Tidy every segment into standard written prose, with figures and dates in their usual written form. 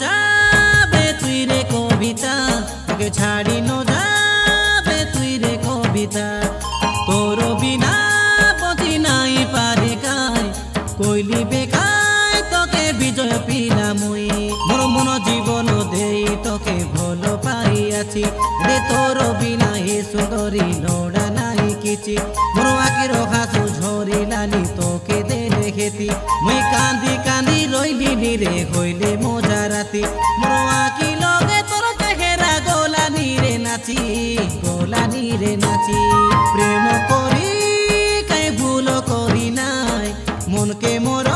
যাবে তুই রে কবিতা, তোকে ছাড়ি যাবে তুই রে কবিতা। তোর বিনা পতি নাই পারে কাই, কইলি বেকায় তোকে বিজয় পিলা মুই। মোর মন জীবন দেই তোকে ভাল পাইয়াছি রে, তোর বিনা হে সুন্দরী লোড়া নাই কিছু। মোর আখির হাসু ঝরিলানি তোকে দেলে খেতি, মুই কান্দি কান্দি রইলি রে হইলে মজা রাতি। মোর আখি লগে তোর চেহারা গোলানি রে নাচি, গোলানি রে নাচি। প্রেম করি কাই ভুল করি নাই, মনকে মোর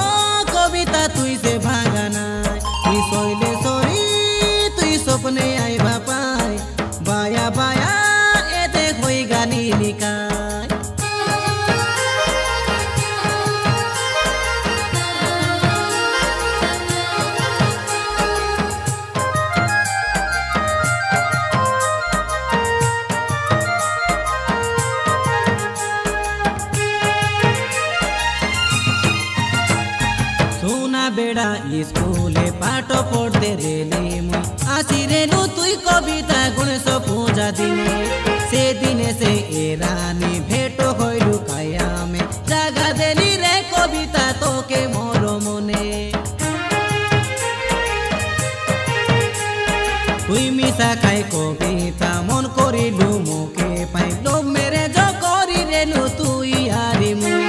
কবিতা তুই সে ভাঙা নাই। তুই সইলে সরি তুই স্বপ্নে আইবা পাই, বায়া বায়া এতে হই গানি লিখাই। সোনা বেড়া স্কুলে পাঠ পড়তে রেলে মুই আসি রেলু তুই কবিতা গণেশ পূজা দিনে। সেদিনে সে এরানি ভেট হইলু কায়ামে, জাগা দেলি রে কবিতা তোকে মোর মনে। তুই মিশা খাই কবিতা মন করিলু মুখে পাই, লোভ মেরে জ করি রেলু তুই আরি মুই।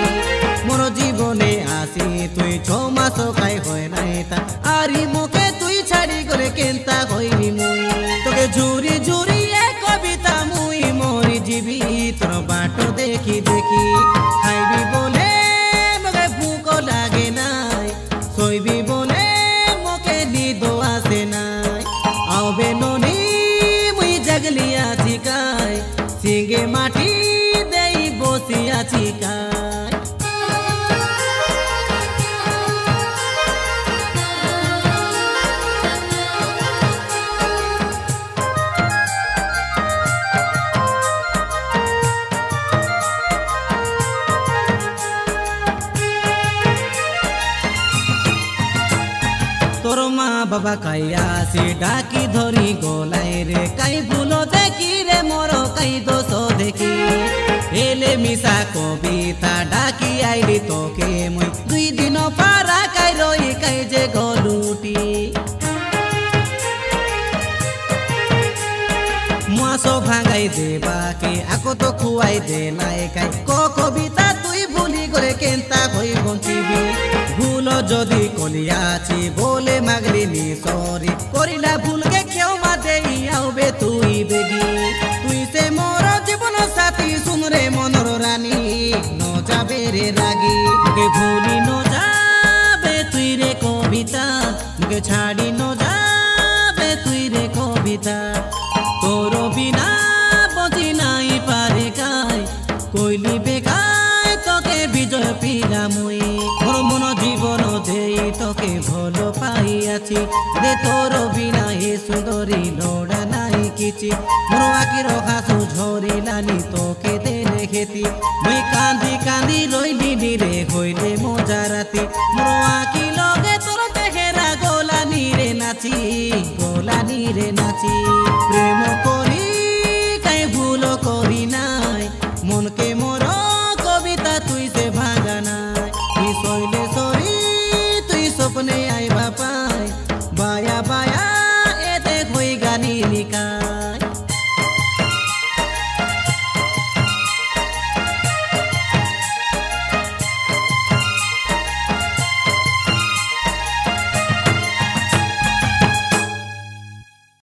মোর জীবনে আসি তুই 6 মাস কাই হয় নাই তা, আরি মুখে তুই ছাড়ি করে কেনতা হইলি মুই। তোকে ঝুরি ঝুরি এ কবিতা মুই মরি জীবি, তোর বাট দেখি দেখি। খাইবি বলে মগে ভুক লাগে নাই, শইবি বলে মকে নিদ আসে নাই। আবে ননি মুই জাগলি আছি কাই, সিঙ্গে মাটি দেই বসি আছি কাই। তোর মা বাবা কাইয়া সে ডাকি ধরি গোলাই রে, কাই ভুলো দেখি রে মোর কাই দোষ দেখি। এলে মিশা কবিতা ডাকি আইলি তোকে মুই, 2 দিন পারা কাই রই কাই যে গলুটি। মাস ভাঙাই দেবাকে আকো তো খুয়াই দে নাই কাই, কবিতা তুই ভুলি করে কেনতা হই বঞ্চিবি। ভুল যদি কলিয়াছি বলে মাগলি নি সরি, করিলা ভুলকে কেউ মা দেই আউবে তুই বেগি। তুই সে মোর জীবন সাথী শুনরে মনর রানী, ন যাবে রে রাগি। মুকে ভুলি যাবে তুই রে কবিতা, মুকে ছাড়ি যাবে তুই রে কবিতা। তোর বিনা বজি নাই পারে কাই, কইলি বেকায় তোকে বিজয় পিলা মুই। মোর মন জীবন দেই তোকে ভাল পাইয়াছি রে, তোর বিনা হে সুন্দরী লোড়া নাই কিছু। মোর আখির হাসু ঝরিলানি তোকে দেলে খেতি, মুই কান্দি কান্দি রইলি রে হইলে মজা রাতি। মোর আখি লগে তোর চেহারা গোলানি রে নাচি, গোলানি রে নাচি। প্রেম করি কাই ভুল করি নাই, মনকে মোর কবিতা তুই সে ভাঙা নাই। তুই সইলে সরি তুই স্বপ্নে আইবা পাই, বায়া বায়া